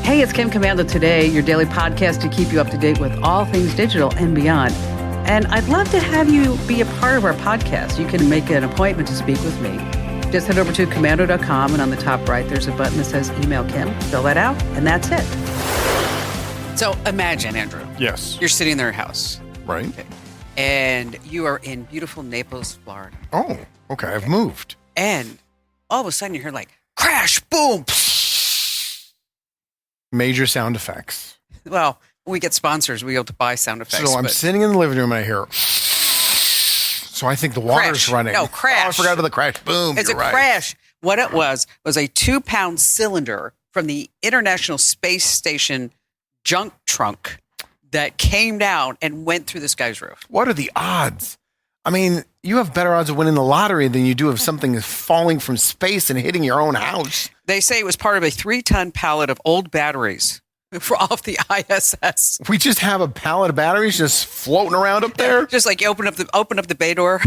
Hey, it's Kim Commando Today, your daily podcast to keep you up to date with all things digital and beyond. And I'd love to have you be a part of our podcast. You can make an appointment to speak with me. Just head over to commando.com, and on the top right, there's a button that says Email Kim. Fill that out, and that's it. So imagine, Andrew. Yes. You're sitting in their house. Right. Okay, and you are in beautiful Naples, Florida. Oh, okay. I've moved. And all of a sudden you hear like crash, boom. Major sound effects. Well, when we get sponsors, we be able to buy sound effects. So I'm sitting in the living room and I hear, so I think the water's Crash. running. No, crash. Oh, I forgot about the crash. Boom. It's You're a right. crash. What it was a 2-pound cylinder from the International Space Station junk trunk that came down and went through this guy's roof. What are the odds? I mean, you have better odds of winning the lottery than you do of something falling from space and hitting your own house. They say it was part of a 3-ton pallet of old batteries off the ISS. We just have a pallet of batteries just floating around up there. Just like you open up the bay door,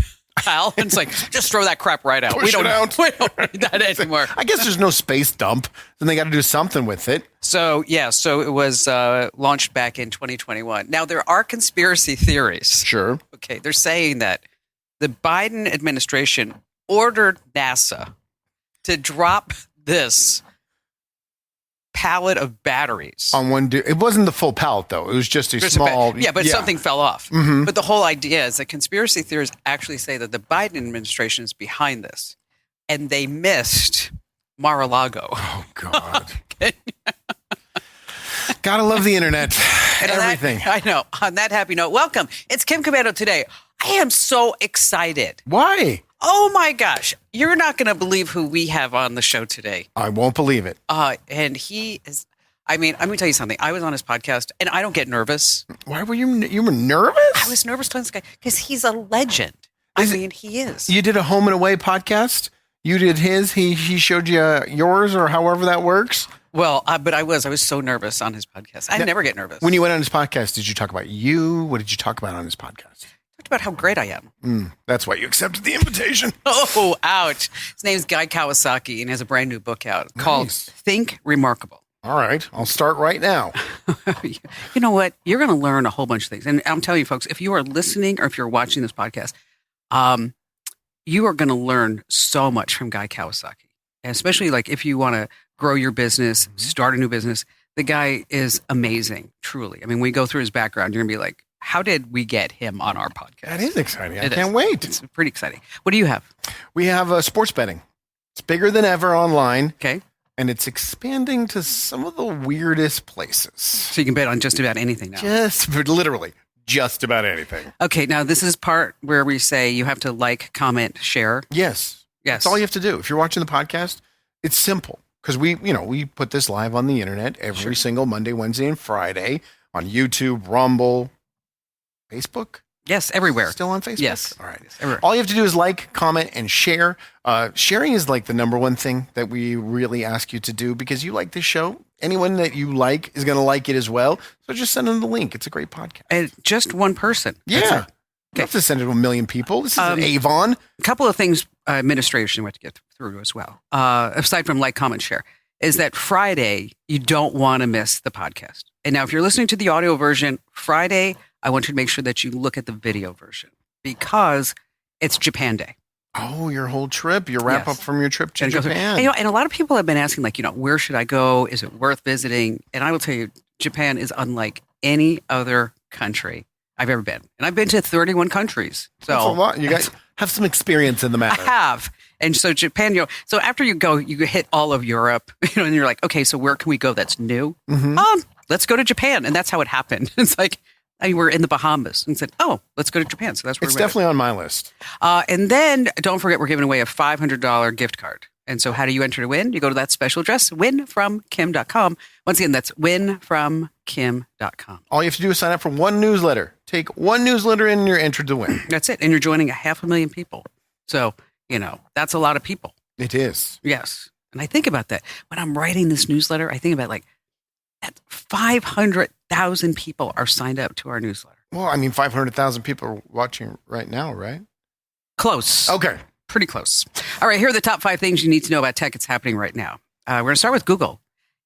Al, and it's like, just throw that crap right out. Push it out. We don't need that anymore. I guess there's no space dump. Then they got to do something with it. So it was launched back in 2021. Now, there are conspiracy theories. Sure. Okay, they're saying that the Biden administration ordered NASA to drop this pallet of batteries. On one dude. It wasn't the full pallet, though. It was just a small. Something fell off. Mm-hmm. But the whole idea is that conspiracy theorists actually say that the Biden administration is behind this, and they missed Mar-a-Lago. Oh, God. Gotta love the internet. Everything. I know. On that happy note, welcome. It's Kim Commando Today. I am so excited. Why? Oh, my gosh. You're not going to believe who we have on the show today. I won't believe it. And he is, I'm going to tell you something. I was on his podcast, and I don't get nervous. Why were you were nervous? I was nervous to this guy because he's a legend. He is. You did a home and away podcast? You did his, he showed you yours, or however that works? Well, but I was so nervous on his podcast. I never get nervous. When you went on his podcast, did you talk about you? What did you talk about on his podcast? Talked about how great I am. That's why you accepted the invitation. Oh, ouch. His name's Guy Kawasaki, and he has a brand new book out called Think Remarkable. All right. I'll start right now. You know what? You're going to learn a whole bunch of things. And I'm telling you, folks, if you are listening or if you're watching this podcast, you are going to learn so much from Guy Kawasaki. And especially like if you want to grow your business, start a new business. The guy is amazing, truly. I mean, when we go through his background, you're going to be like, how did we get him on our podcast? That is exciting. I can't wait. It's pretty exciting. What do you have? We have sports betting. It's bigger than ever online. Okay. And it's expanding to some of the weirdest places. So you can bet on just about anything now. Literally, just about anything. Okay. Now, this is part where we say you have to like, comment, share. Yes. Yes. That's all you have to do. If you're watching the podcast, it's simple. Because we put this live on the internet every single Monday, Wednesday, and Friday on YouTube, Rumble, Facebook. Yes, everywhere. Still on Facebook? Yes. All right. Everywhere. All you have to do is like, comment, and share. Sharing is like the number one thing that we really ask you to do because you like this show. Anyone that you like is going to like it as well. So just send them the link. It's a great podcast. And just one person. Yeah. You have to send it to a million people. This is Avon. A couple of things administration we have to get through as well, aside from like, comment, share, is that Friday, you don't want to miss the podcast. And now if you're listening to the audio version, Friday, I want you to make sure that you look at the video version because it's Japan Day. Oh, your whole trip, your wrap up from your trip to Japan. And a lot of people have been asking, like, where should I go? Is it worth visiting? And I will tell you, Japan is unlike any other country I've ever been. And I've been to 31 countries. So that's a lot. You guys have some experience in the matter. I have. And so Japan, so after you go, you hit all of Europe, and you're like, okay, so where can we go that's new? Let's go to Japan. And that's how it happened. It's like, we're in the Bahamas and said, oh, let's go to Japan. So that's where it's definitely on my list. And then don't forget, we're giving away a $500 gift card. And so how do you enter to win? You go to that special address, winfromkim.com. Once again, that's winfromkim.com. All you have to do is sign up for one newsletter. Take one newsletter in and you're entered to win. That's it. And you're joining 500,000 people. So, that's a lot of people. It is. Yes. And I think about that. When I'm writing this newsletter, I think about that 500,000 people are signed up to our newsletter. Well, I mean, 500,000 people are watching right now, right? Close. Okay. Pretty close. All right, here are the top 5 things you need to know about tech that's happening right now. We're going to start with Google.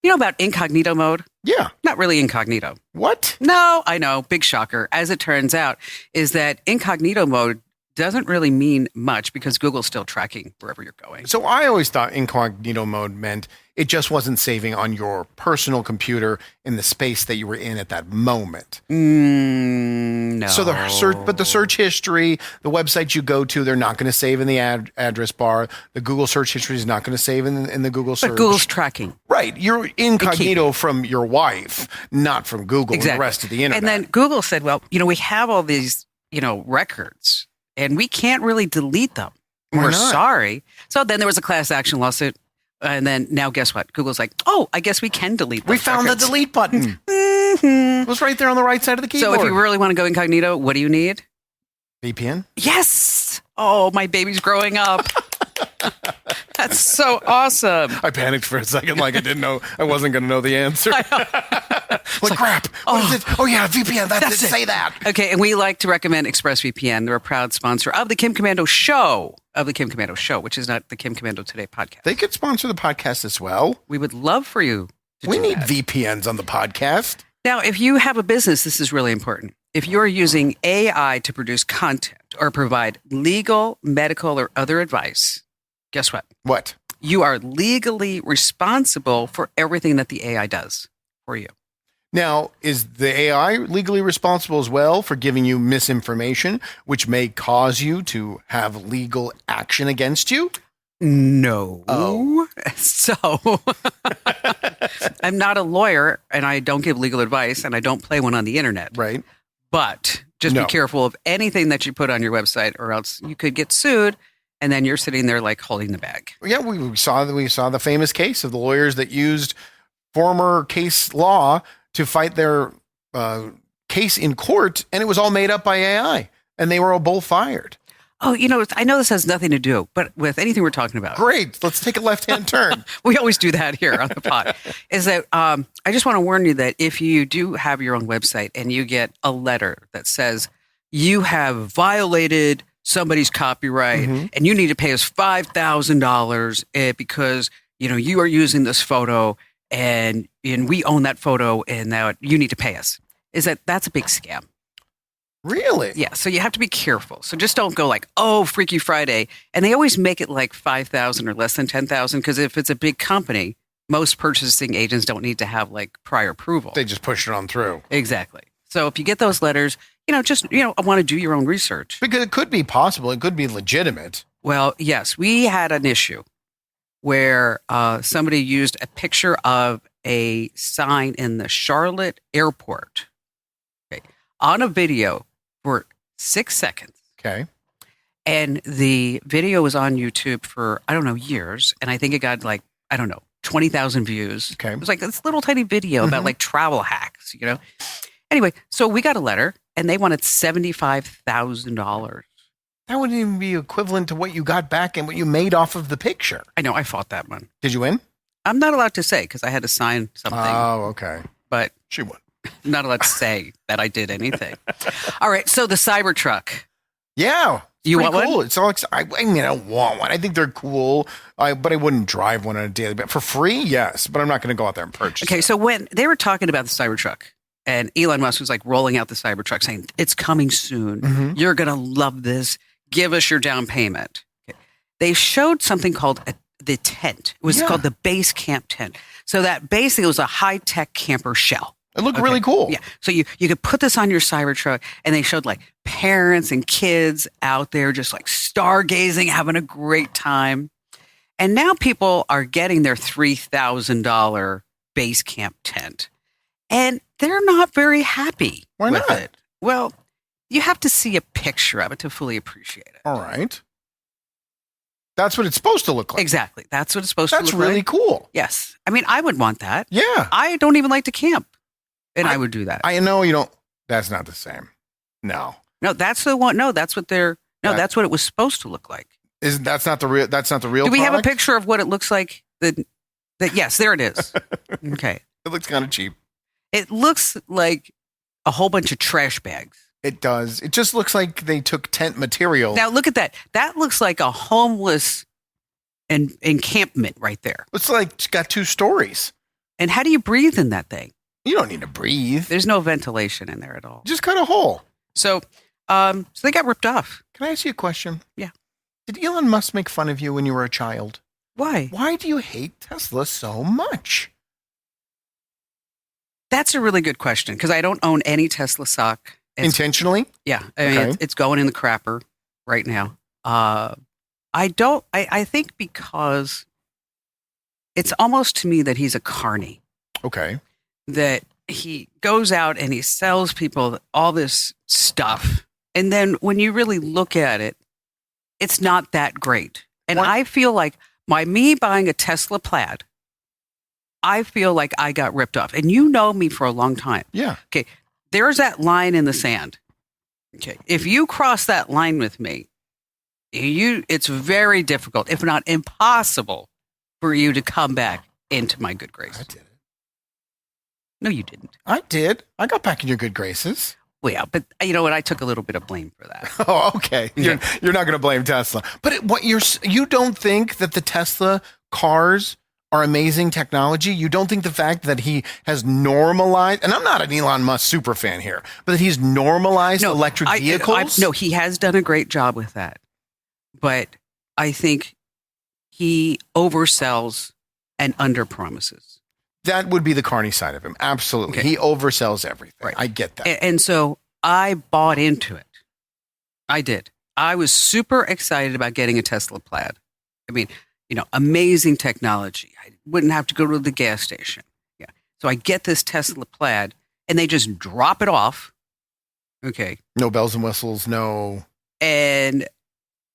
You know about incognito mode? Yeah. Not really incognito. What? No, I know. Big shocker. As it turns out, is that incognito mode doesn't really mean much because Google's still tracking wherever you're going. So I always thought incognito mode meant it just wasn't saving on your personal computer in the space that you were in at that moment. No. So the search history, the website you go to, they're not going to save in the address bar. The Google search history is not going to save in the Google search. But Google's tracking. Right. You're incognito from your wife, not from Google and the rest of the internet. And then Google said, well, we have all these, records and we can't really delete them. We're sorry. So then there was a class action lawsuit. And then now guess what? Google's like, oh, I guess we can delete those We found records. the delete button. It was right there on the right side of the keyboard. So if you really want to go incognito, what do you need? VPN? Yes. Oh, my baby's growing up. That's so awesome. I panicked for a second, like I wasn't going to know the answer. Crap. What is it? Oh, yeah, VPN. That's it. Say that. Okay, and we like to recommend ExpressVPN. They're a proud sponsor of the Kim Commando Show, which is not the Kim Commando Today podcast. They could sponsor the podcast as well. We would love for you to We do need that. VPNs on the podcast. Now, if you have a business, this is really important. If you're using AI to produce content or provide legal, medical, or other advice, guess what? What? You are legally responsible for everything that the AI does for you. Now, is the AI legally responsible as well for giving you misinformation, which may cause you to have legal action against you? No. Oh. So I'm not a lawyer and I don't give legal advice and I don't play one on the internet. Right. But just be careful of anything that you put on your website or else you could get sued and then you're sitting there like holding the bag. Yeah, we saw the famous case of the lawyers that used former case law to fight their case in court, and it was all made up by AI, and they were all both fired. Oh, I know this has nothing to do, but with anything we're talking about. Great. Let's take a left-hand turn. We always do that here on the pod. Is that I just want to warn you that if you do have your own website and you get a letter that says you have violated somebody's copyright and you need to pay us $5,000 because, you are using this photo and we own that photo and now you need to pay us, that's a big scam. Really? Yeah. So you have to be careful. So just don't go like, oh, Freaky Friday. And they always make it like 5,000 or less than 10,000. Because if it's a big company, most purchasing agents don't need to have like prior approval. They just push it on through. Exactly. So if you get those letters, just want to do your own research. Because it could be possible. It could be legitimate. Well, yes, we had an issue where somebody used a picture of a sign in the Charlotte airport on a video for 6 seconds. Okay. And the video was on YouTube for, years. And I think it got 20,000 views. Okay. It was like this little tiny video about like travel hacks, Anyway, so we got a letter and they wanted $75,000. That wouldn't even be equivalent to what you got back and what you made off of the picture. I know, I fought that one. Did you win? I'm not allowed to say because I had to sign something. Oh, okay. But she won. Not allowed to say that I did anything. All right, so the Cybertruck. Yeah. You want cool. one? It's all I don't want one. I think they're cool, but I wouldn't drive one on a daily basis. For free, yes, but I'm not going to go out there and purchase it. Okay, so when they were talking about the Cybertruck, and Elon Musk was like rolling out the Cybertruck saying, it's coming soon. You're going to love this. Give us your down payment. Okay. They showed something called the tent. It was called the base camp tent. So that basically was a high-tech camper shell. It looked really cool. Yeah. So you could put this on your Cybertruck, and they showed like parents and kids out there just like stargazing, having a great time. And now people are getting their $3,000 base camp tent, and they're not very happy with it. Well, you have to see a picture of it to fully appreciate it. All right. That's what it's supposed to look like. Exactly. That's what it's supposed to look like. That's really cool. Yes. I mean, I would want that. Yeah. I don't even like to camp. And I would do that. I know you don't. That's not the same. No. No, that's the one. No, that's what they're. No, that's what it was supposed to look like. That's not the real. That's not the real. Do we product? have a picture of what it looks like? Yes, there it is. Okay. It looks kind of cheap. It looks like a whole bunch of trash bags. It does. It just looks like they took tent material. Now look at that. That looks like a homeless encampment right there. It's like it's got 2 stories. And how do you breathe in that thing? You don't need to breathe. There's no ventilation in there at all. Just cut a hole. So they got ripped off. Can I ask you a question? Yeah. Did Elon Musk make fun of you when you were a child? Why? Why do you hate Tesla so much? That's a really good question because I don't own any Tesla stock. Intentionally? Yeah. I mean, it's going in the crapper right now. I think because it's almost to me that he's a carny. Okay. That he goes out and he sells people all this stuff. And then when you really look at it, it's not that great. And I feel like by me buying a Tesla Plaid, I feel like I got ripped off. And you know me for a long time. Yeah. Okay. There's that line in the sand. Okay. If you cross that line with me, it's very difficult, if not impossible, for you to come back into my good graces. I did it. No, you didn't. I did. I got back in your good graces. Well, yeah, but you know what? I took a little bit of blame for that. Oh, okay. You're not going to blame Tesla. But you don't think that the Tesla cars are amazing technology? You don't think the fact that he has normalized, and I'm not an Elon Musk super fan here, but that he's normalized electric vehicles? No, he has done a great job with that. But I think he oversells and underpromises. That would be the carny side of him. Absolutely. Okay. He oversells everything. Right. I get that. And so I bought into it. I did. I was super excited about getting a Tesla Plaid. I mean, amazing technology. I wouldn't have to go to the gas station. Yeah. So I get this Tesla Plaid and they just drop it off. Okay. No bells and whistles, no. And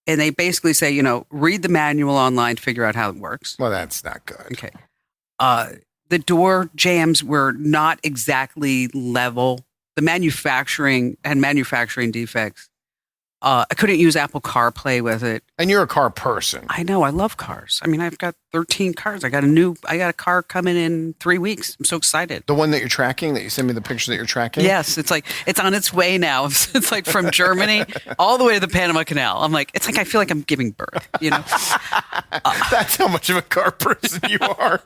they basically say, read the manual online, figure out how it works. Well, that's not good. Okay. The door jambs were not exactly level. The manufacturing defects. I couldn't use Apple CarPlay with it. And you're a car person. I know. I love cars. I mean, I've got 13 cars. I got a car coming in 3 weeks. I'm so excited. The one that you're tracking, that you sent me the picture that you're tracking? Yes. It's on its way now. It's like from Germany all the way to the Panama Canal. I'm like, it's like I feel like I'm giving birth, That's how much of a car person you are.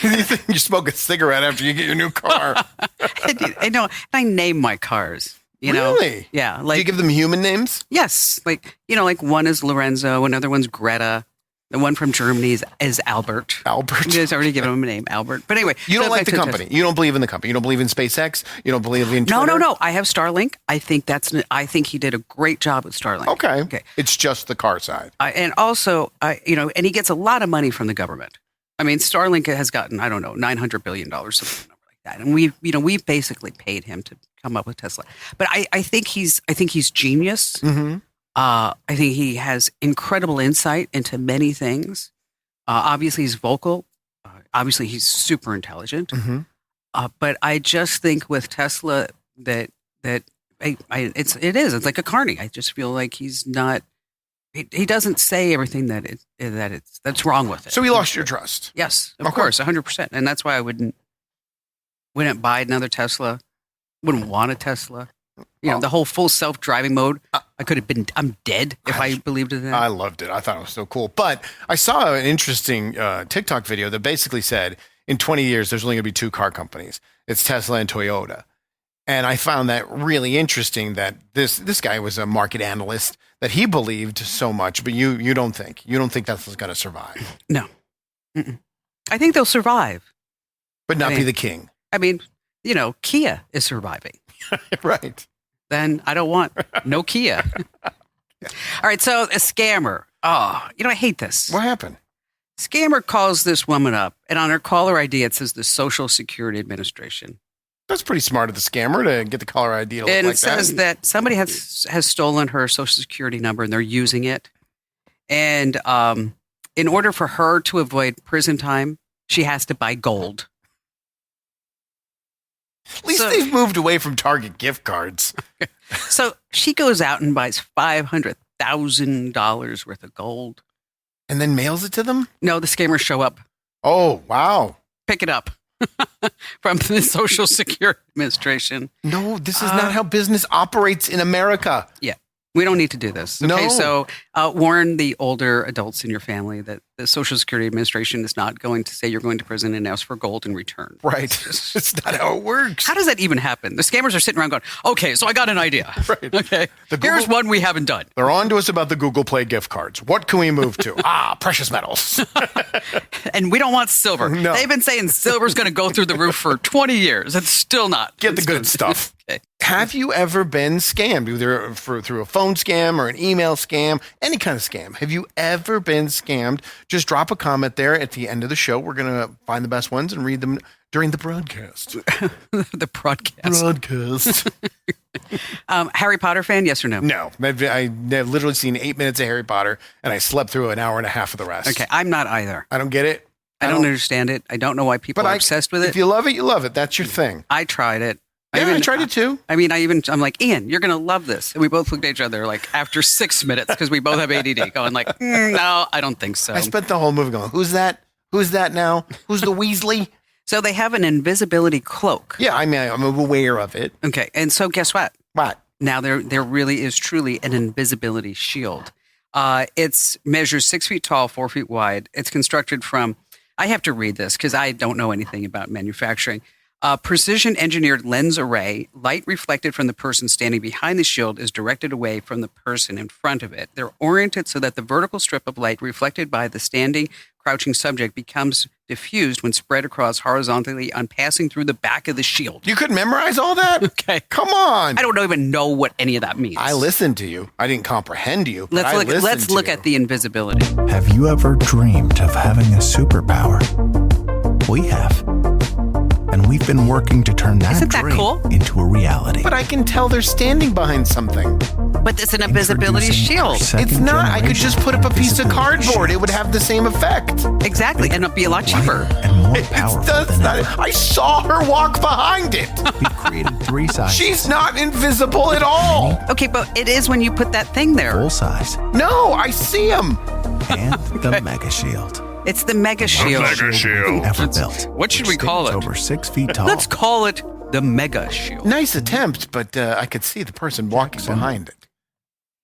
You think you smoke a cigarette after you get your new car. I know. I name my cars. Really? Yeah. Do you give them human names? Yes. Like one is Lorenzo, another one's Greta. The one from Germany is Albert. Albert. You guys already given him a name, Albert. But anyway. You don't like the company. You don't believe in the company. You don't believe in SpaceX. You don't believe in Twitter. No. I have Starlink. I think he did a great job with Starlink. Okay. It's just the car side. And also, and he gets a lot of money from the government. I mean, Starlink has gotten, I don't know, $900 billion, something like that. And we've basically paid him to come up with Tesla. But I think he's genius. Mm-hmm. I think he has incredible insight into many things. Obviously, he's vocal. Obviously, he's super intelligent. Mm-hmm. But I just think with Tesla that it's like a carny. I just feel like he's not. He doesn't say everything that's wrong with it. So he lost your trust. Yes, of course, 100%. And that's why I wouldn't buy another Tesla. Wouldn't want a Tesla. The whole full self-driving mode. I'm dead if I believed in that. I loved it. I thought it was so cool. But I saw an interesting TikTok video that basically said in 20 years, there's only going to be two car companies. It's Tesla and Toyota. And I found that really interesting that this guy was a market analyst, that he believed so much, but you don't think Tesla's going to survive. No. Mm-mm. I think they'll survive. But not be the king. I mean, Kia is surviving. Right. Then I don't want no Kia. All right. So a scammer. Oh, I hate this. What happened? Scammer calls this woman up, and on her caller ID, it says the Social Security Administration. That's pretty smart of the scammer to get the caller ID to look and like it says that somebody has stolen her Social Security number, and they're using it. And in order for her to avoid prison time, she has to buy gold. At least they've moved away from Target gift cards. So she goes out and buys $500,000 worth of gold. And then mails it to them? No, the scammers show up. Oh, wow. Pick it up from the Social Security Administration. No, this is not how business operates in America. Yeah. We don't need to do this. No. Okay, so warn the older adults in your family that the Social Security Administration is not going to say you're going to prison and ask for gold in return. Right. It's not how it works. How does that even happen? The scammers are sitting around going, okay, so I got an idea. Right. Okay, here's one we haven't done. They're on to us about the Google Play gift cards. What can we move to? Precious metals. And we don't want silver. No. They've been saying silver's going to go through the roof for 20 years. It's still not. Get the good stuff. Okay. Have you ever been scammed, either through a phone scam or an email scam, any kind of scam? Have you ever been scammed? Just drop a comment there at the end of the show. We're going to find the best ones and read them during the broadcast. The broadcast. Broadcast. Harry Potter fan, yes or no? No. I've literally seen 8 minutes of Harry Potter, and I slept through an hour and a half of the rest. Okay, I'm not either. I don't get it. I don't understand it. I don't know why people are obsessed with it. If you love it, you love it. That's your thing. I tried it. I tried it too. I'm like, Ian, you're going to love this. And we both looked at each other like after 6 minutes because we both have ADD going like, no, I don't think so. I spent the whole movie going, who's that? Who's that now? Who's the Weasley? So they have an invisibility cloak. Yeah, I mean, I'm aware of it. Okay. And so guess what? What? Now there really is truly an invisibility shield. It measures 6 feet tall, 4 feet wide. It's constructed from, I have to read this because I don't know anything about manufacturing. Precision engineered lens array, light reflected from the person standing behind the shield is directed away from the person in front of it. They're oriented so that the vertical strip of light reflected by the standing, crouching subject becomes diffused when spread across horizontally on passing through the back of the shield. You could memorize all that? Okay. Come on. I don't even know what any of that means. I listened to you. I didn't comprehend you. Let's look at the invisibility. Have you ever dreamed of having a superpower? We have. And we've been working to turn that Isn't that dream cool? into a reality. But I can tell they're standing behind something. But it's an invisibility Introducing our shield. second It's not. I could just put up a piece of generation cardboard. It would shields. have the same effect. Exactly. And it'd be a lot cheaper. And more It powerful does than not. ever. I saw her walk behind it. We created 3 sizes. She's not invisible at all. Okay, but it is when you put that thing there. Full size No, I see him. and the Mega Shield. It's the Mega Shield. Ever built. What should which we call stands it? Over 6 feet tall. Let's call it the Mega Shield. Nice attempt, but I could see the person walking behind it.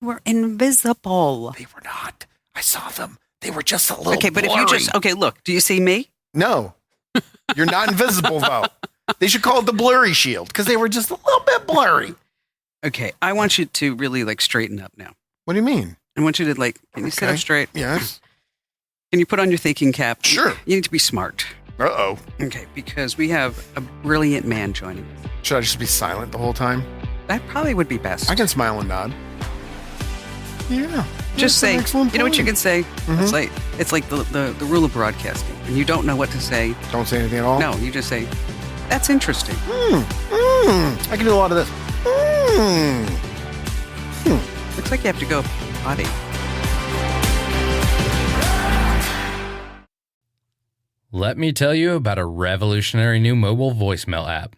We're invisible. They were not. I saw them. They were just a little Okay, but blurry. if you just, okay, look, do you see me? No, you're not invisible, though. They should call it the blurry shield because they were just a little bit blurry. Okay, I want you to really like straighten up now. What do you mean? I want you to like, can you sit Okay. up straight? Yes. Can you put on your thinking cap? Sure. You need to be smart. Uh-oh. Okay, because we have a brilliant man joining us. Should I just be silent the whole time? That probably would be best. I can smile and nod. Yeah. Just That's an say, excellent you know what you point. can say? It's like the rule of broadcasting. When you don't know what to say, Don't say anything at all? no, you just say, that's interesting. I can do a lot of this. Looks like you have to go potty. Let me tell you about a revolutionary new mobile voicemail app.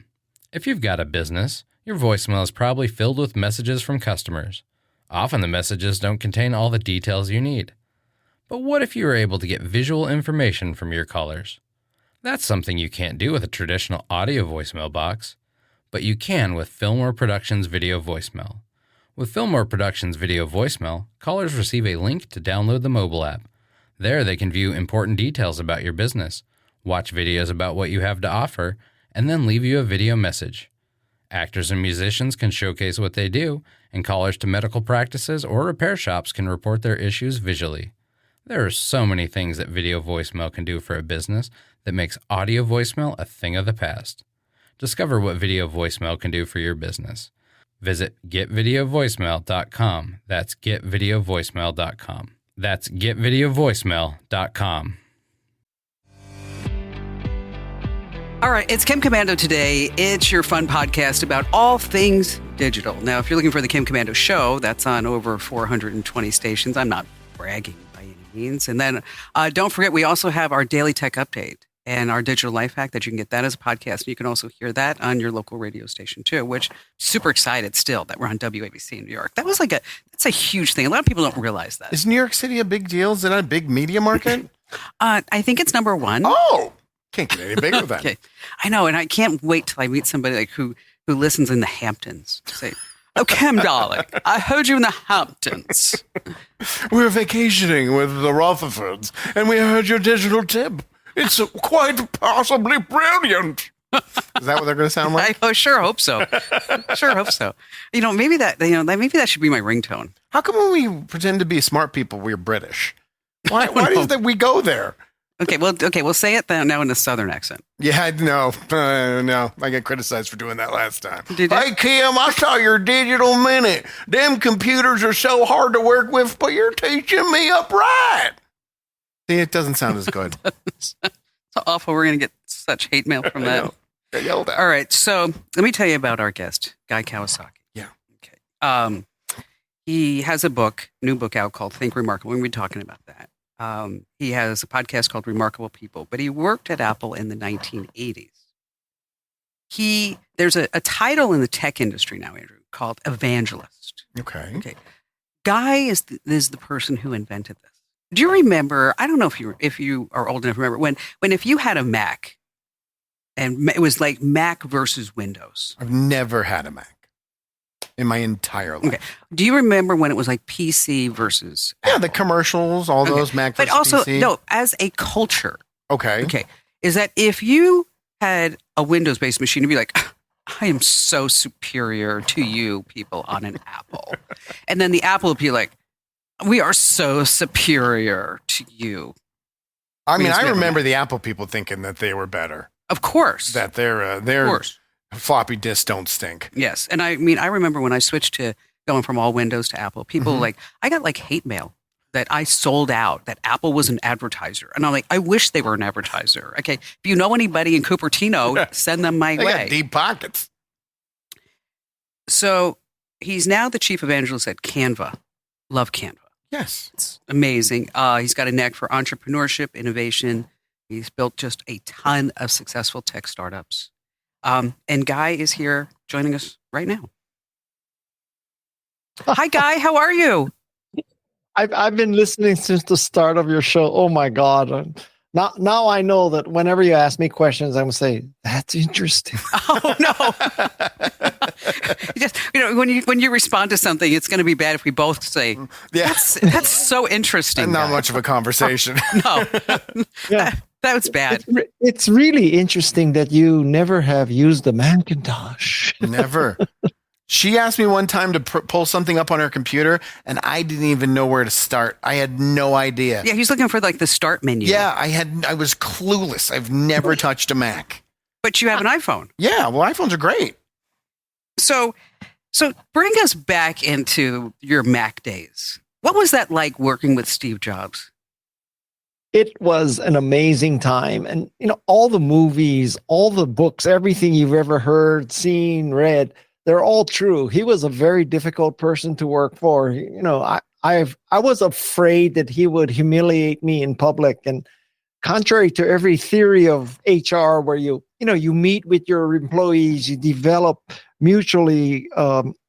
If you've got a business, your voicemail is probably filled with messages from customers. Often the messages don't contain all the details you need. But what if you were able to get visual information from your callers? That's something you can't do with a traditional audio voicemail box, but you can with Fillmore Productions Video Voicemail. With Fillmore Productions Video Voicemail, callers receive a link to download the mobile app. There they can view important details about your business, watch videos about what you have to offer, and then leave you a video message. Actors and musicians can showcase what they do, and callers to medical practices or repair shops can report their issues visually. There are so many things that video voicemail can do for a business that makes audio voicemail a thing of the past. Discover what video voicemail can do for your business. Visit getvideovoicemail.com. That's getvideovoicemail.com. That's getvideovoicemail.com. All right, it's Kim Commando today. It's your fun podcast about all things digital. Now, if you're looking for the Kim Commando show, that's on over 420 stations. I'm not bragging by any means. And then don't forget, we also have our daily tech update and our digital life hack that you can get that as a podcast. You can also hear that on your local radio station too, which super excited still that we're on WABC in New York. That's a huge thing. A lot of people don't realize that. Is New York City a big deal? Is it a big media market? I think it's number one. Oh, can't get any bigger than. Okay. I know, and I can't wait till I meet somebody like who listens in the Hamptons. Say, Oh, Kim, darling, I heard you in the Hamptons. We're vacationing with the Rutherfords, and we heard your digital tip. It's quite possibly brilliant. Is that what they're going to sound like? I sure hope so. Sure hope so. Maybe that should be my ringtone. How come when we pretend to be smart people, we're British? Why is that we go there? Okay, we'll say it now in a Southern accent. Yeah, no. I got criticized for doing that last time. Did you? Hey, Kim, I saw your digital minute. Them computers are so hard to work with, but you're teaching me upright. See, it doesn't sound as good. It's awful. We're going to get such hate mail from that. I know. Got yelled at. All right, so let me tell you about our guest, Guy Kawasaki. Yeah. Okay. He has a new book out called Think Remarkable. We'll be talking about that. He has a podcast called Remarkable People, but he worked at Apple in the 1980s. There's a title in the tech industry now, Andrew, called evangelist. Okay. Guy is the person who invented this. Do you remember? I don't know if you are old enough to remember when if you had a Mac, and it was like Mac versus Windows. I've never had a Mac in my entire life. Okay. Do you remember when it was like PC versus Yeah, Apple? the commercials, all those Mac But versus also, PC. no, as a culture, Okay. is that if you had a Windows-based machine, you'd be like, I am so superior to you people on an Apple. And then the Apple would be like, we are so superior to you. I mean, Yes, I we have a remember Mac. the Apple people thinking that they were better. Of course. That Of their course. floppy disks don't stink. Yes. And I mean, I remember when I switched to going from all Windows to Apple, people I got like hate mail that I sold out, that Apple was an advertiser. And I'm like, I wish they were an advertiser. Okay. If you know anybody in Cupertino, send them my They way. got deep pockets. So he's now the chief evangelist at Canva. Love Canva. Yes. It's amazing. He's got a knack for entrepreneurship, innovation. He's built just a ton of successful tech startups. And Guy is here joining us right now. Hi, Guy. How are you? I've been listening since the start of your show. Oh my God. Now I know that whenever you ask me questions, I'm going to say, that's interesting. Oh, no. Just, when you respond to something, it's going to be bad if we both say, Yeah. that's so interesting. Not Guy." much of a conversation. No. Yeah. That was bad. It's really interesting that you never have used the Macintosh. Never. She asked me one time to pull something up on her computer, and I didn't even know where to start. I had no idea. Yeah, he's looking for like the start menu. Yeah, I was clueless. I've never touched a Mac. But you have an iPhone. Yeah, well, iPhones are great. So bring us back into your Mac days. What was that like working with Steve Jobs? It was an amazing time. And, all the movies, all the books, everything you've ever heard, seen, read, they're all true. He was a very difficult person to work for. I was afraid that he would humiliate me in public. And contrary to every theory of HR, where you meet with your employees, you develop mutually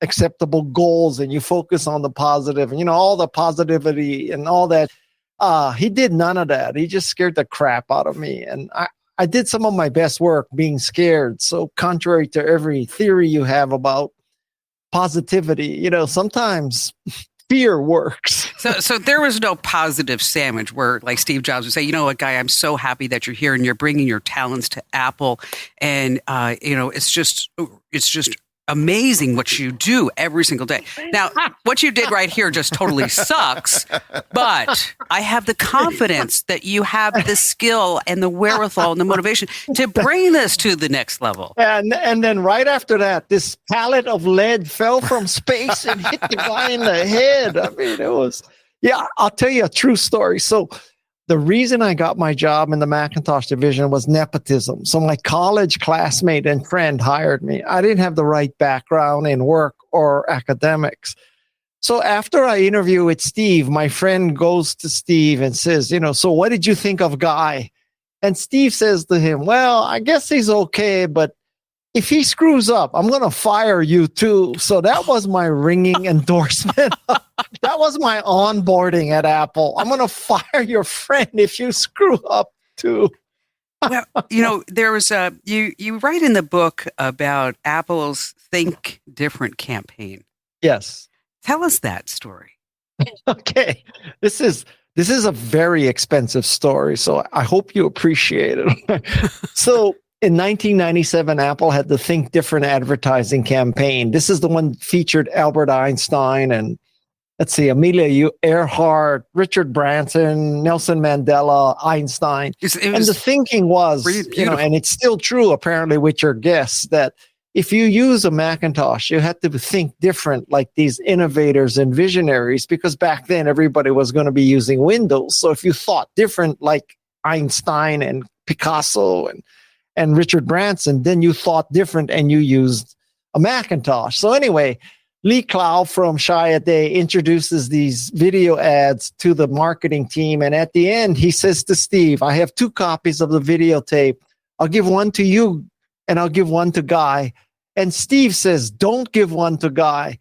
acceptable goals, and you focus on the positive, and all the positivity and all that. He did none of that. He just scared the crap out of me, and I did some of my best work being scared. So contrary to every theory you have about positivity, sometimes fear works. So there was no positive sandwich where like Steve Jobs would say, you know what, Guy, I'm so happy that you're here and you're bringing your talents to Apple. And, it's just amazing what you do every single day. Now, what you did right here just totally sucks, but I have the confidence that you have the skill and the wherewithal and the motivation to bring this to the next level. And then right after that, this pallet of lead fell from space and hit the guy in the head. I mean, it was, I'll tell you a true story. So the reason I got my job in the Macintosh division was nepotism. So my college classmate and friend hired me. I didn't have the right background in work or academics. So after I interview with Steve, my friend goes to Steve and says, so what did you think of Guy? And Steve says to him, well, I guess he's okay, but if he screws up, I'm going to fire you too. So that was my ringing endorsement. That was my onboarding at Apple. I'm going to fire your friend if you screw up too. Well, there was you write in the book about Apple's Think Different campaign. Yes. Tell us that story. Okay. This is a very expensive story, so I hope you appreciate it. So in 1997, Apple had the Think Different advertising campaign. This is the one that featured Albert Einstein and, let's see, Amelia Earhart, Richard Branson, Nelson Mandela, Einstein. And the thinking was, and it's still true apparently with your guests, that if you use a Macintosh, you had to think different like these innovators and visionaries, because back then everybody was going to be using Windows. So if you thought different like Einstein and Picasso and Richard Branson, then you thought different and you used a Macintosh. So anyway, Lee Clow from Chiat introduces these video ads to the marketing team. And at the end, he says to Steve, I have 2 copies of the videotape. I'll give one to you and I'll give one to Guy. And Steve says, don't give one to Guy.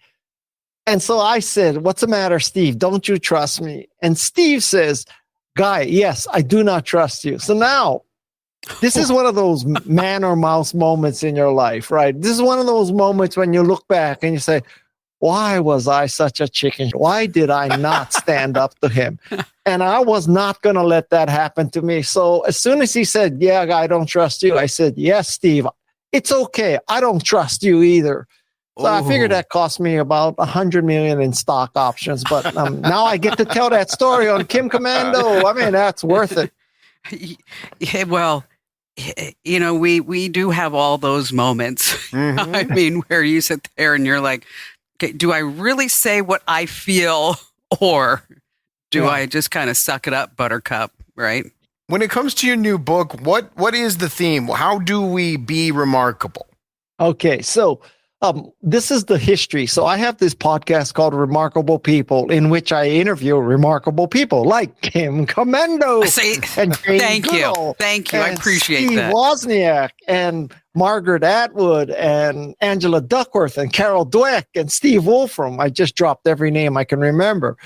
And so I said, what's the matter, Steve? Don't you trust me? And Steve says, Guy, yes, I do not trust you. So now, this is one of those man or mouse moments in your life, right? This is one of those moments when you look back and you say, why was I such a chicken? Why did I not stand up to him? And I was not going to let that happen to me. So as soon as he said, yeah, I don't trust you, I said, yes, Steve, it's okay. I don't trust you either. So I figured that cost me about $100 million in stock options. But now I get to tell that story on Kim Commando. I mean, that's worth it. Yeah, well, we do have all those moments. Mm-hmm. I mean, where you sit there and you're like, okay, do I really say what I feel, or do I just kind of suck it up, Buttercup, right? When it comes to your new book, what is the theme? How do we be remarkable? Okay, so this is the history. So I have this podcast called Remarkable People, in which I interview remarkable people like Kim Commando. And Thank you. I appreciate Steve that. Wozniak and Margaret Atwood and Angela Duckworth and Carol Dweck and Steve Wolfram. I just dropped every name I can remember.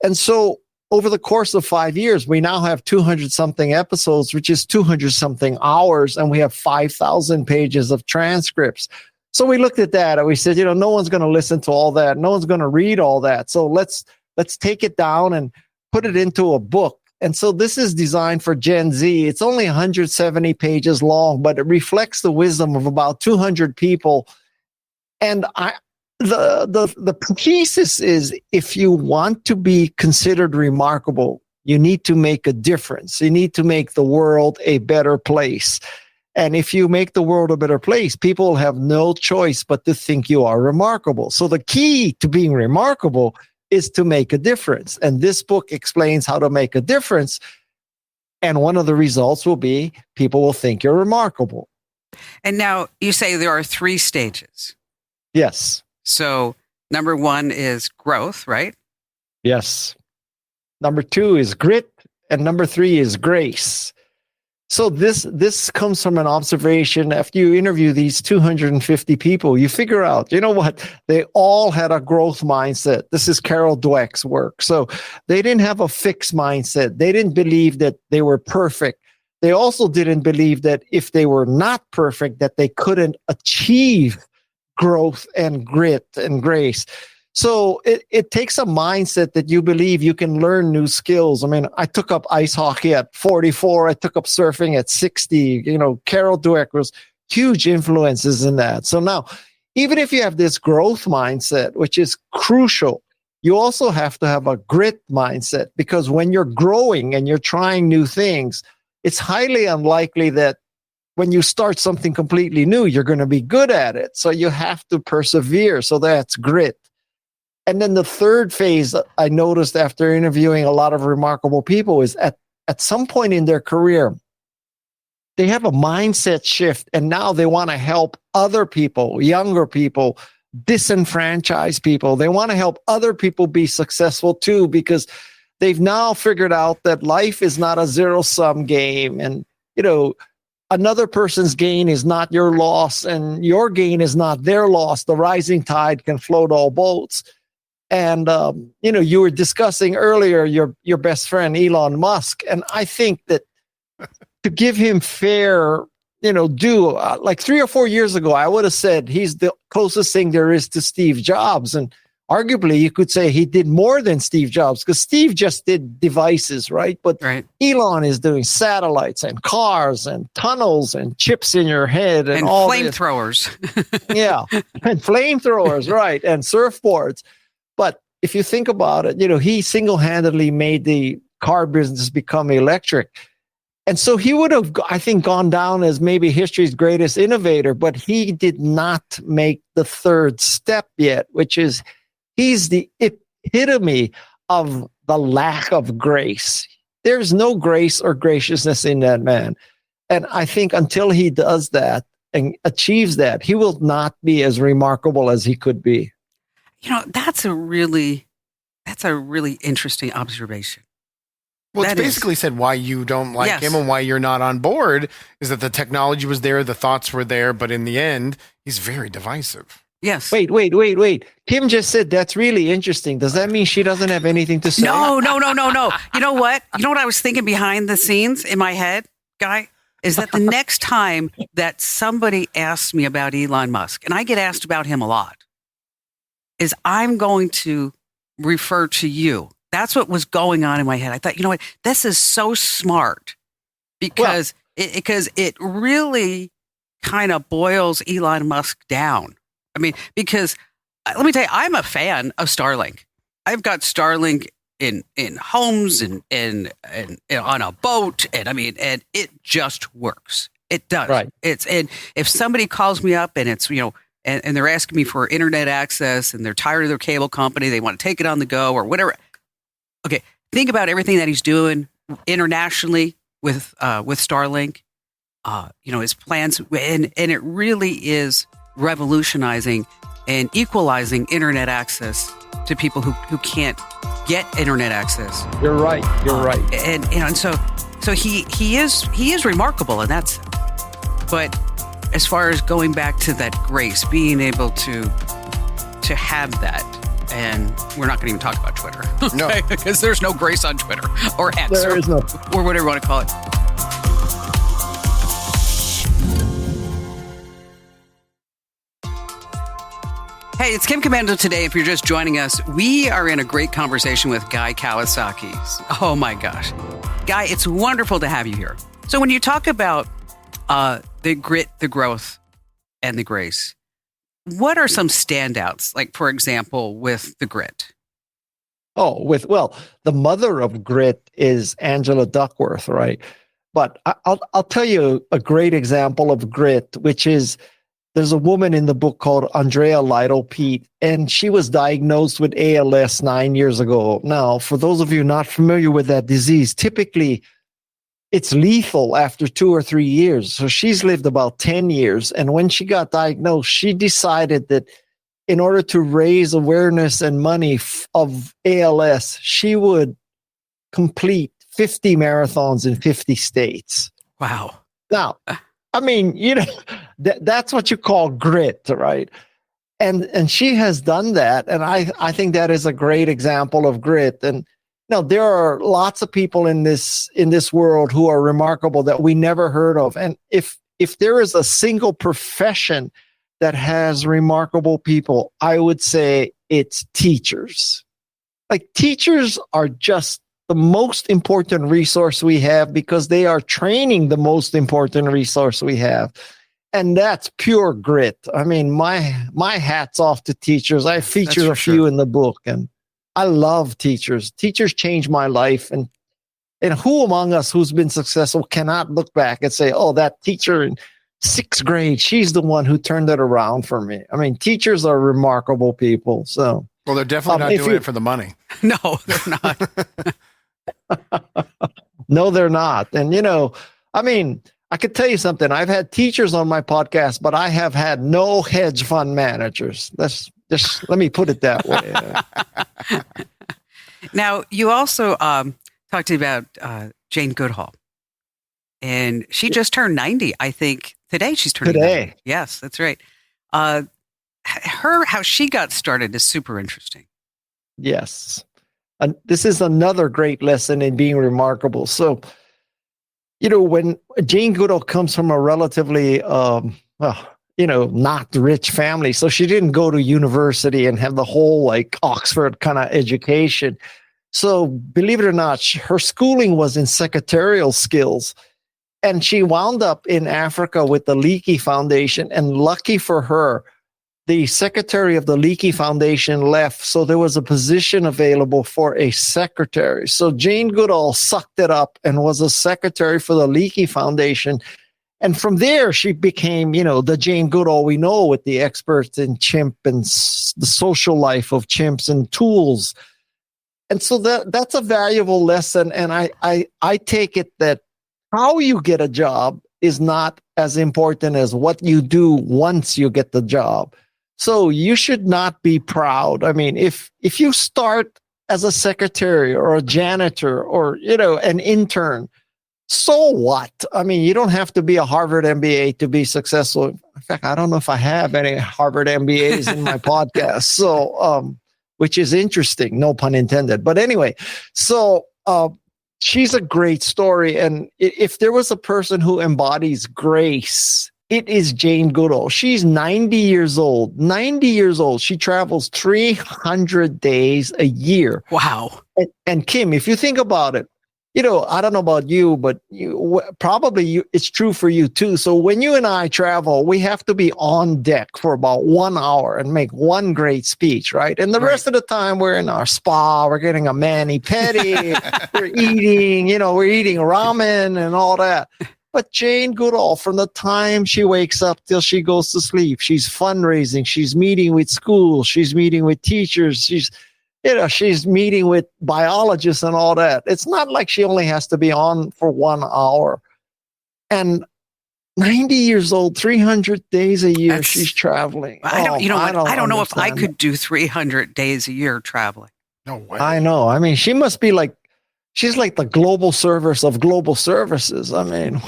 And so over the course of 5 years, we now have 200-something episodes, which is 200-something hours, and we have 5,000 pages of transcripts. So we looked at that and we said, no one's going to listen to all that. No one's going to read all that. So let's take it down and put it into a book. And so this is designed for Gen Z. It's only 170 pages long, but it reflects the wisdom of about 200 people. And the thesis is, if you want to be considered remarkable, you need to make a difference. You need to make the world a better place. And if you make the world a better place, people have no choice but to think you are remarkable. So the key to being remarkable is to make a difference. And this book explains how to make a difference. And one of the results will be people will think you're remarkable. And now you say there are 3 stages. Yes. So number 1 is growth, right? Yes. Number 2 is grit. And number 3 is grace. So this comes from an observation. After you interview these 250 people, you figure out, they all had a growth mindset. This is Carol Dweck's work. So they didn't have a fixed mindset. They didn't believe that they were perfect. They also didn't believe that if they were not perfect, that they couldn't achieve growth and grit and grace. So it takes a mindset that you believe you can learn new skills. I mean, I took up ice hockey at 44. I took up surfing at 60. Carol Dweck was huge influences in that. So now, even if you have this growth mindset, which is crucial, you also have to have a grit mindset, because when you're growing and you're trying new things, it's highly unlikely that when you start something completely new, you're going to be good at it. So you have to persevere. So that's grit. And then the third phase I noticed after interviewing a lot of remarkable people is at some point in their career, they have a mindset shift, and now they want to help other people, younger people, disenfranchised people. They want to help other people be successful too, because they've now figured out that life is not a zero-sum game. And, another person's gain is not your loss, and your gain is not their loss. The rising tide can float all boats. And, you were discussing earlier your best friend, Elon Musk. And I think that to give him fair, due, like 3 or 4 years ago, I would have said he's the closest thing there is to Steve Jobs. And arguably you could say he did more than Steve Jobs, because Steve just did devices, right? But Elon is doing satellites and cars and tunnels and chips in your head and all flamethrowers. Yeah, and flamethrowers, right, and surfboards. But if you think about it, he single-handedly made the car business become electric. And so he would have, I think, gone down as maybe history's greatest innovator, but he did not make the third step yet, which is he's the epitome of the lack of grace. There's no grace or graciousness in that man. And I think until he does that and achieves that, he will not be as remarkable as he could be. That's a really interesting observation. Well, it's basically said why you don't like him and why you're not on board is that the technology was there, the thoughts were there, but in the end, he's very divisive. Yes. Wait. Kim just said that's really interesting. Does that mean she doesn't have anything to say? No. You know what? I was thinking behind the scenes in my head, Guy, is that the next time that somebody asks me about Elon Musk, and I get asked about him a lot, is I'm going to refer to you. That's what was going on in my head. I thought, what? This is so smart because it really kind of boils Elon Musk down. I mean, because let me tell you, I'm a fan of Starlink. I've got Starlink in homes and on a boat, and and it just works. It does. Right. And if somebody calls me up and it's and they're asking me for internet access and they're tired of their cable company, they want to take it on the go or whatever. Okay, think about everything that he's doing internationally with Starlink. His plans, and it really is revolutionizing and equalizing internet access to people who can't get internet access. You're right. And so he is remarkable, and that's. But as far as going back to that grace, being able to have that. And we're not going to even talk about Twitter. No. Because there's no grace on Twitter or X or whatever you want to call it. Hey, it's Kim Commando today. If you're just joining us, we are in a great conversation with Guy Kawasaki. Oh my gosh. Guy, it's wonderful to have you here. So when you talk about the grit, the growth, and the grace, what are some standouts, like, for example, with the grit? The mother of grit is Angela Duckworth, right? But I'll tell you a great example of grit, which is there's a woman in the book called Andrea Lytle-Pete, and she was diagnosed with ALS 9 years ago. Now, for those of you not familiar with that disease, typically it's lethal after 2 or 3 years. So she's lived about 10 years. And when she got diagnosed, she decided that in order to raise awareness and money of ALS, she would complete 50 marathons in 50 states. Wow. Now, that's what you call grit, right? And she has done that. And I think that is a great example of grit. And now, there are lots of people in this world who are remarkable that we never heard of. And if there is a single profession that has remarkable people, I would say it's teachers. Like, teachers are just the most important resource we have because they are training the most important resource we have. And that's pure grit. My hat's off to teachers. I feature a few in the book, and I love teachers. Teachers changed my life. And who among us who's been successful cannot look back and say, oh, that teacher in 6th grade, she's the one who turned it around for me. Teachers are remarkable people. So, well, they're definitely not doing it for the money. No, they're not. No, they're not. And, I could tell you something. I've had teachers on my podcast, but I have had no hedge fund managers. Just let me put it that way. Now, you also talked about Jane Goodall, and she just turned 90. I think today she's turning 90. Yes, that's right. How she got started is super interesting. Yes. And this is another great lesson in being remarkable. So, when Jane Goodall comes from a relatively, not rich family. So she didn't go to university and have the whole like Oxford kind of education. So believe it or not, her schooling was in secretarial skills. And she wound up in Africa with the Leakey Foundation. And lucky for her, the secretary of the Leakey Foundation left. So there was a position available for a secretary. So Jane Goodall sucked it up and was a secretary for the Leakey Foundation. And from there, she became, the Jane Goodall we know, with the experts in chimp and the social life of chimps and tools. And so that's a valuable lesson. And I take it that how you get a job is not as important as what you do once you get the job. So you should not be proud. I mean, if you start as a secretary or a janitor or, an intern, so what? I mean, you don't have to be a Harvard MBA to be successful. In fact, I don't know if I have any Harvard MBAs in my podcast. So, which is interesting, no pun intended. But anyway, so she's a great story. And if there was a person who embodies grace, it is Jane Goodall. She's 90 years old. 90 years old. She travels 300 days a year. Wow. And Kim, if you think about it, I don't know about you, but it's true for you too. So when you and I travel, we have to be on deck for about 1 hour and make one great speech, right? And the rest of the time we're in our spa, we're getting a mani-pedi, we're eating ramen and all that. But Jane Goodall, from the time she wakes up till she goes to sleep, she's fundraising, she's meeting with schools, she's meeting with teachers, she's meeting with biologists and all that. It's not like she only has to be on for 1 hour. And 90 years old, 300 days a year, she's traveling. I don't know if I could do 300 days a year traveling. No way. I know. I mean, she must be she's like the global service of global services. I mean,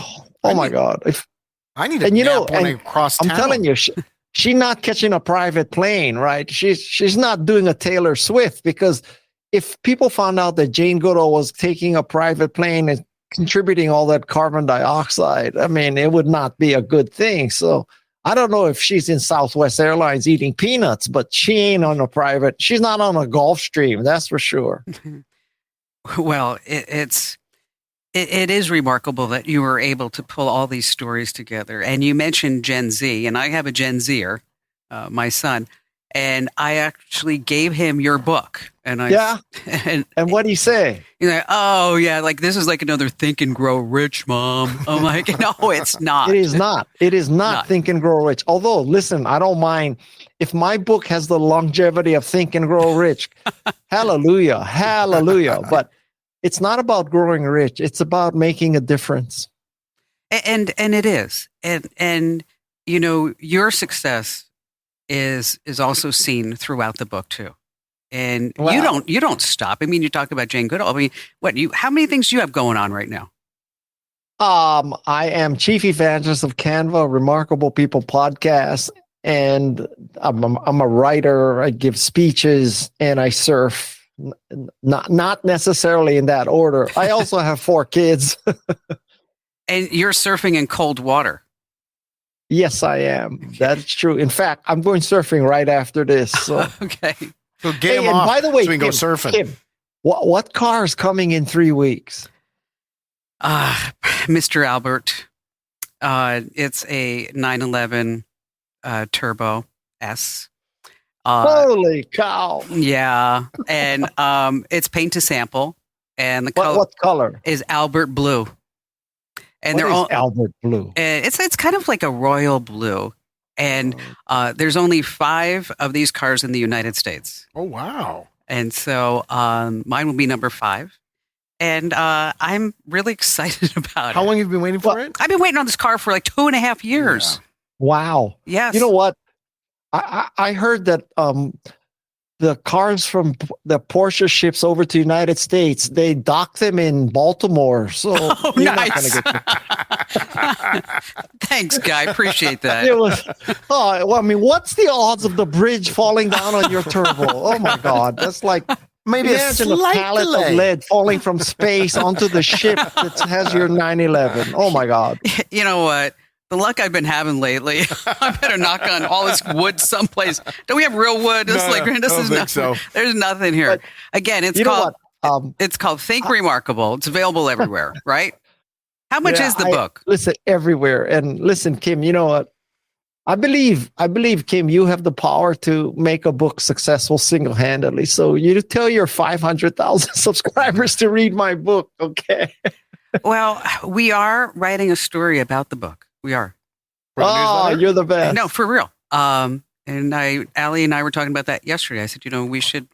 my God. I need a nap when I cross town. I'm telling you, she's not catching a private plane, right? She's not doing a Taylor Swift, because if people found out that Jane Goodall was taking a private plane and contributing all that carbon dioxide, I mean, it would not be a good thing. So I don't know if she's in Southwest Airlines eating peanuts, but she ain't on she's not on a Gulfstream, that's for sure. Well, it is remarkable that you were able to pull all these stories together. And you mentioned Gen Z, and I have a Gen Zer, my son, and I actually gave him your book. And and what'd he say? He's like, oh yeah, like this is like another Think and Grow Rich, Mom. I'm like, no, it's not. It is not. It is not Think and Grow Rich. Although, listen, I don't mind if my book has the longevity of Think and Grow Rich. Hallelujah, hallelujah. But it's not about growing rich. It's about making a difference. And it is. And your success is also seen throughout the book too. And you don't stop. I mean, you talk about Jane Goodall. I mean, how many things do you have going on right now? I am chief evangelist of Canva, Remarkable People podcast, and I'm a writer. I give speeches and I surf. Not necessarily in that order. I also have 4 kids. And you're surfing in cold water. Yes, I am. That's true. In fact, I'm going surfing right after this. So. Okay. So get him off, by the way, so we can go surfing. Kim, what car is coming in 3 weeks? Mr. Albert, it's a 911 Turbo S. Holy cow! Yeah, and it's paint to sample, and the color. What color is Albert blue? And they're all Albert blue. It's kind of like a royal blue, and there's only 5 of these cars in the United States. Oh wow! And so mine will be number 5, and I'm really excited about it. How long have you been waiting for it? I've been waiting on this car for like 2.5 years. Yeah. Wow! Yes. You know what? I heard that the cars from the Porsche ships over to the United States, they dock them in Baltimore. So you're nice. Not gonna get Thanks, Guy. Appreciate that. What's the odds of the bridge falling down on your turbo? Oh my God, that's like maybe imagine a pallet of lead falling from space onto the ship that has your 911. Oh my God. You know what? The luck I've been having lately, I better knock on all this wood someplace. Do we have real wood? This is nothing. So. There's nothing here. But Again, it's you know called what? it's called Think Remarkable. It's available everywhere, right? How much is the book? Listen, everywhere. And listen, Kim, you know what? I believe, Kim, you have the power to make a book successful single-handedly. So you tell your 500,000 subscribers to read my book, okay? Well, we are writing a story about the book. We are. Oh, you're the best. No, for real. And Allie and I were talking about that yesterday. I said, we should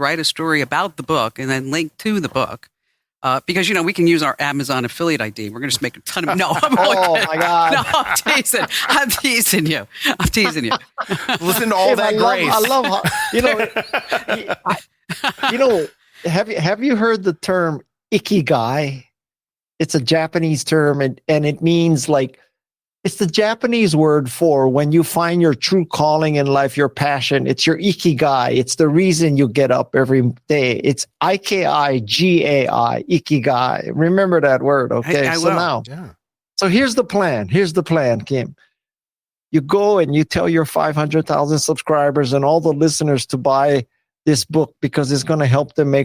write a story about the book and then link to the book. Because, we can use our Amazon affiliate ID. We're going to just make a ton of... No, I'm my God. No, I'm teasing you. Listen to all that grace. I love how, have you heard the term ikigai? It's a Japanese term and it means like, it's the Japanese word for when you find your true calling in life, your passion. It's your ikigai. It's the reason you get up every day. It's I-K-I-G-A-I, ikigai. Remember that word, okay? I will. Now, so here's the plan. Kim. You go and you tell your 500,000 subscribers and all the listeners to buy this book because it's going to help them be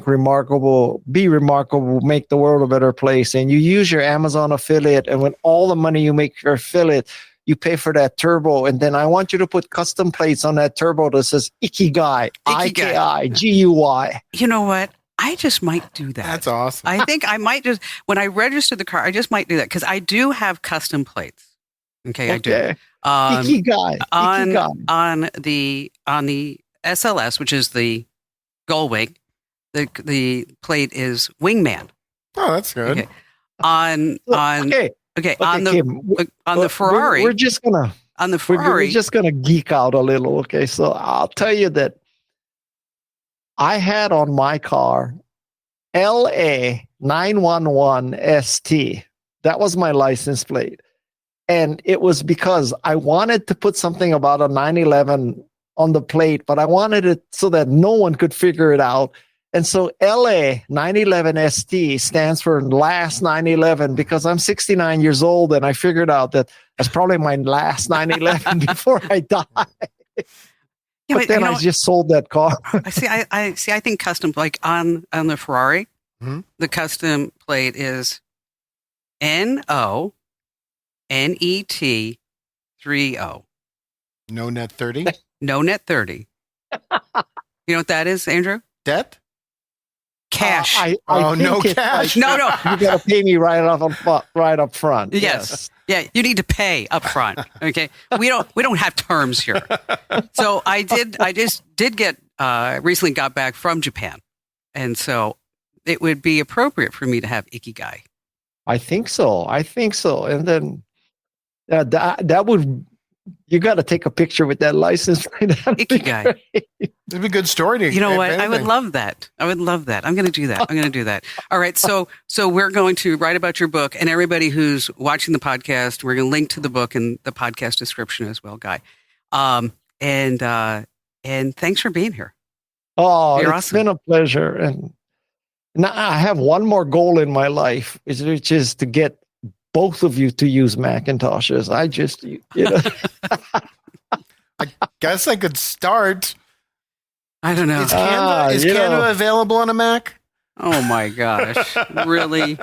remarkable, make the world a better place. And you use your Amazon affiliate, and when all the money you make your affiliate, you pay for that turbo. And then I want you to put custom plates on that turbo that says Ikigai, I-K-I-G-U-Y. You know what? I just might do that. That's awesome. I think I might just, when I register the car, I just might do that because I do have custom plates. Okay, I do. Ikigai. On the SLS, which is the Gullwing, the plate is Wingman. Oh, that's good. Okay. On the Ferrari, we're just gonna geek out a little. Okay, so I'll tell you that I had on my car LA 911ST. That was my license plate, and it was because I wanted to put something about a 911 on the plate, but I wanted it so that no one could figure it out. And so LA 911ST stands for last 911 because I'm 69 years old and I figured out that that's probably my last 911 before I die. But then I just sold that car. I think custom, like on the Ferrari, the custom plate is NONET 30. No net 30? No net 30. You know what that is, Andrew? Debt? Cash. No cash. No. You got to pay me right up front. Yes. Yeah, you need to pay up front. Okay. We don't have terms here. So I just did get recently got back from Japan. And so it would be appropriate for me to have Ikigai. I think so. And then that would, you got to take a picture with that license plate. Ikigai. It'd be a good story to, you know what? I would love that. I'm going to do that. All right. So we're going to write about your book, and everybody who's watching the podcast, we're going to link to the book in the podcast description as well, Guy. And thanks for being here. Oh, You're it's awesome. been a pleasure. And now I have one more goal in my life, which is to get both of you to use Macintoshes. I guess I could start. I don't know. Is Canva available on a Mac? Oh my gosh. Really?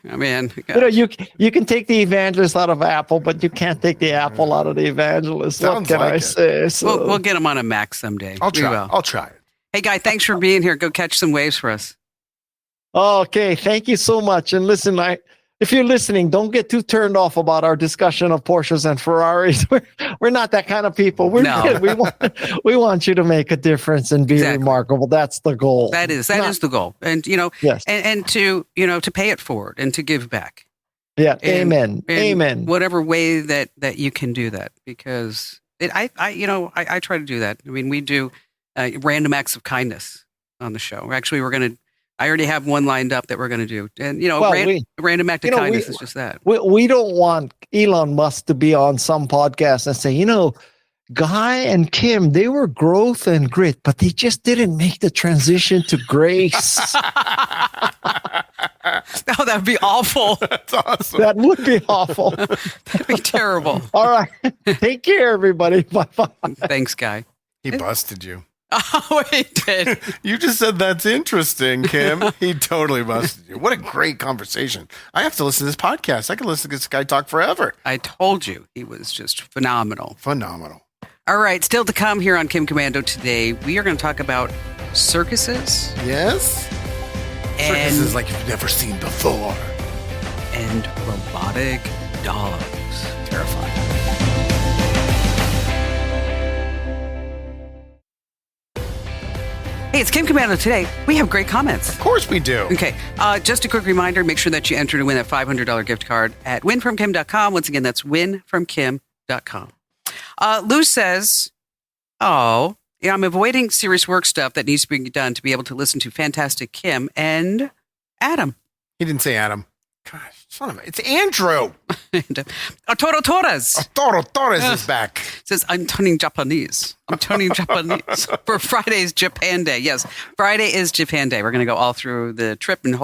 I mean, you can take the evangelist out of Apple, but you can't take the Apple out of the evangelist. What can I say? So, we'll get them on a Mac someday. I'll try it. Hey, Guy, thanks for being here. Go catch some waves for us. Okay, thank you so much. And listen, if you're listening, don't get too turned off about our discussion of Porsches and Ferraris. We're not that kind of people. We want you to make a difference and be remarkable. That's the goal. That is the goal. And yes. and to to pay it forward and to give back. Yeah. And, Amen. Whatever way that you can do that, because I try to do that. I mean, we do random acts of kindness on the show. Actually, I already have one lined up that we're going to do. And, random act of kindness is just that. We don't want Elon Musk to be on some podcast and say, Guy and Kim, they were growth and grit, but they just didn't make the transition to grace. Oh, that would be awful. That's awesome. That would be awful. That'd be terrible. All right. Take care, everybody. Bye-bye. Thanks, Guy. He busted you. Oh, he did. You just said that's interesting, Kim. He totally busted you. What a great conversation. I have to listen to this podcast. I can listen to this guy talk forever. I told you he was just phenomenal. Phenomenal. All right, still to come here on Kim Commando today, we are going to talk about circuses Yes? and, Circuses like you've never seen before. and robotic dogs. Terrifying. Hey, it's Kim Commando today. We have great comments. Of course we do. Okay, just a quick reminder, make sure that you enter to win that $500 gift card at winfromkim.com. Once again, that's winfromkim.com. Lou says, oh, yeah, I'm avoiding serious work stuff that needs to be done to be able to listen to Fantastic Kim and Adam. He didn't say Adam. Gosh, son of a... It's Andrew. Toro Torres Toro Torres is back. says, I'm turning Japanese. For Friday's Japan Day. Yes, Friday is Japan Day. We're going to go all through the trip and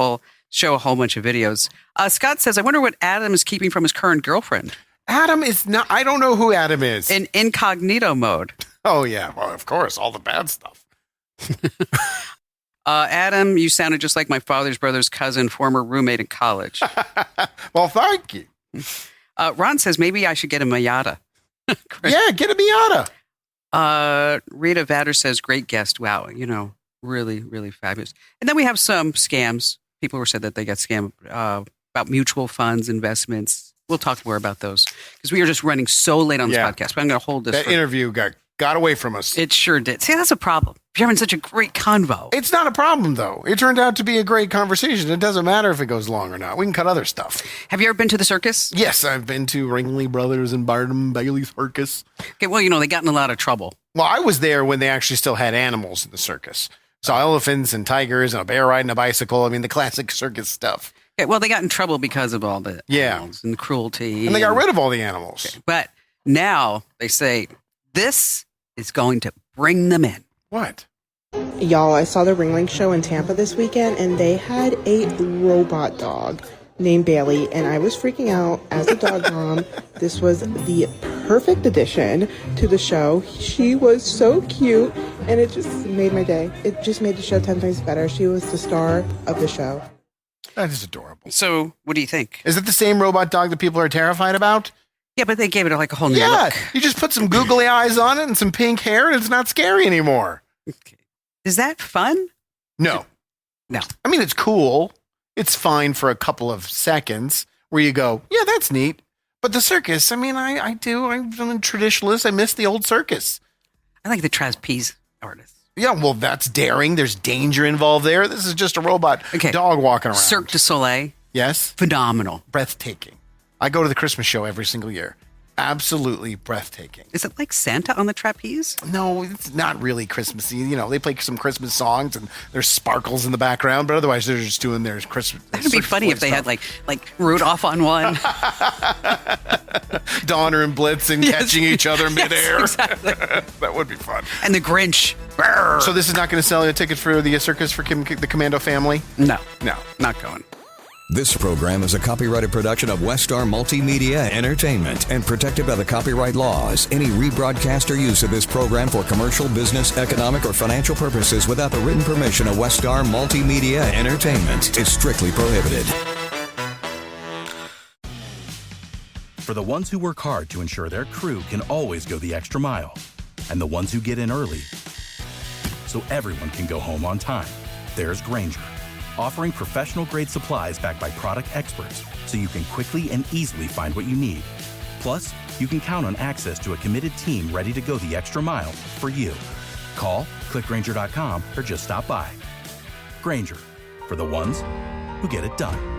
show a whole bunch of videos. Scott says, I wonder what Adam is keeping from his current girlfriend. Adam is not... I don't know who Adam is. In incognito mode. Oh, yeah. Well, of course. All the bad stuff. Adam, you sounded just like my father's brother's cousin, former roommate in college. Well, thank you. Ron says maybe I should get a Miata. Yeah, get a Miata. Rita Vader says great guest. Wow, really, really fabulous. And then we have some scams. People who said that they got scammed about mutual funds, investments. We'll talk more about those because we are just running so late on this podcast. But I'm going to hold this. That interview got away from us. It sure did. See, that's a problem. You're having such a great convo. It's not a problem, though. It turned out to be a great conversation. It doesn't matter if it goes long or not. We can cut other stuff. Have you ever been to the circus? Yes, I've been to Ringley Brothers and Barnum Bailey Circus. Okay, well, they got in a lot of trouble. Well, I was there when they actually still had animals in the circus. So elephants and tigers and a bear riding a bicycle. I mean, the classic circus stuff. Okay, well, they got in trouble because of all the animals and the cruelty. And they got rid of all the animals. Okay, but now they say this is going to bring them in. What? Y'all, I saw the Ringling show in Tampa this weekend, and they had a robot dog named Bailey, and I was freaking out as a dog mom. This was the perfect addition to the show. She was so cute, and it just made my day. It just made the show 10 times better. She was the star of the show. That is adorable. So, what do you think? Is it the same robot dog that people are terrified about? Yeah, but they gave it like a whole new look. You just put some googly eyes on it and some pink hair, and it's not scary anymore. Okay. Is that fun? No. No. I mean, it's cool. It's fine for a couple of seconds where you go, yeah, that's neat. But the circus, I mean, I do. I'm a traditionalist. I miss the old circus. I like the trapeze artists. Yeah, well, that's daring. There's danger involved there. This is just a robot dog walking around. Cirque du Soleil. Yes. Phenomenal. Breathtaking. I go to the Christmas show every single year. Absolutely breathtaking. Is it like Santa on the trapeze? No, it's not really Christmassy. They play some Christmas songs and there's sparkles in the background, but otherwise they're just doing their Christmas. That'd be funny if they had like Rudolph on one. Donner and Blitzen catching each other midair. Exactly. That would be fun. And the Grinch. So this is not going to sell you a ticket for the circus for the Commando family? No, No. not going. This program is a copyrighted production of Westar Multimedia Entertainment and protected by the copyright laws. Any rebroadcast or use of this program for commercial, business, economic, or financial purposes without the written permission of Westar Multimedia Entertainment is strictly prohibited. For the ones who work hard to ensure their crew can always go the extra mile, and the ones who get in early so everyone can go home on time, there's Grainger, offering professional-grade supplies backed by product experts so you can quickly and easily find what you need. Plus, you can count on access to a committed team ready to go the extra mile for you. Call, click Grainger.com, or just stop by. Grainger, for the ones who get it done.